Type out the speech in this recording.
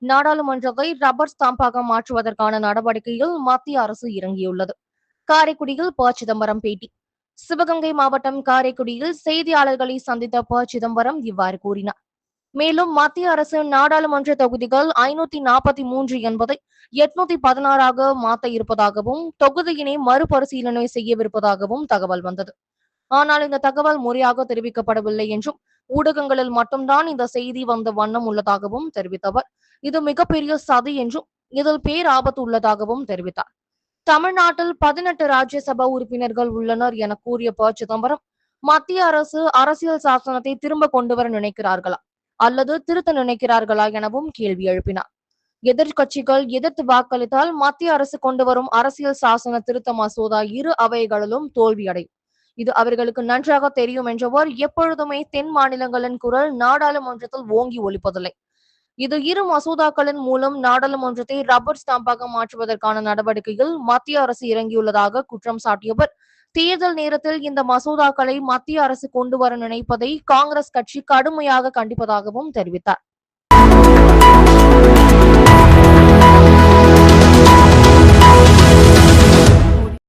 நாடாளுமன்றத்தை ரப்பர் ஸ்டாம்பாக மாற்றுவதற்கான நடவடிக்கையில் மத்திய அரசு இறங்கியுள்ளது. காரைக்குடியில் ப. சிதம்பரம் பேட்டி. சிவகங்கை மாவட்டம் காரைக்குடியில் செய்தியாளர்களை சந்தித்த ப. சிதம்பரம் இவ்வாறு கூறினார். மேலும் மத்திய அரசு நாடாளுமன்ற தொகுதிகள் 543 என்பதை 816ஆக மாற்ற இருப்பதாகவும் தொகுதியினை மறுபரிசீலனை செய்யவிருப்பதாகவும் தகவல் வந்தது. ஆனால் இந்த தகவல் முறையாக தெரிவிக்கப்படவில்லை என்றும் ஊடகங்களில் மட்டும்தான் இந்த செய்தி வந்த வண்ணம் உள்ளதாகவும் தெரிவித்தவர், இது மிகப்பெரிய சதி என்றும் இதில் பேராபத்து உள்ளதாகவும் தெரிவித்தார். தமிழ்நாட்டில் 18 ராஜ்யசபா உறுப்பினர்கள் உள்ளனர் என கூறிய ப. சிதம்பரம், மத்திய அரசு அரசியல் சாசனத்தை திரும்ப கொண்டுவர நினைக்கிறார்களா அல்லது திருத்த நினைக்கிறார்களா எனவும் கேள்வி எழுப்பினார். எதிர்க்கட்சிகள் எதிர்த்து வாக்களித்தால் மத்திய அரசு கொண்டு வரும் அரசியல் சாசன திருத்த மசோதா இரு அவைகளிலும் தோல்வியடையும். இது அவர்களுக்கு நன்றாக தெரியும் என்றவர், எப்பொழுதுமே தென் மாநிலங்களின் குரல் நாடாளுமன்றத்தில் ஓங்கி ஒலிப்பதில்லை. இது இரு மசோதாக்களின் மூலம் நாடாளுமன்றத்தை ரப்பர் ஸ்டாம்பாக மாற்றுவதற்கான நடவடிக்கையில் மத்திய அரசு இறங்கியுள்ளதாக குற்றம் சாட்டியவர், தேர்தல் நேரத்தில் இந்த மசோதாக்களை மத்திய அரசு கொண்டு வர நினைப்பதை காங்கிரஸ் கட்சி கடுமையாக கண்டிப்பதாகவும் தெரிவித்தார்.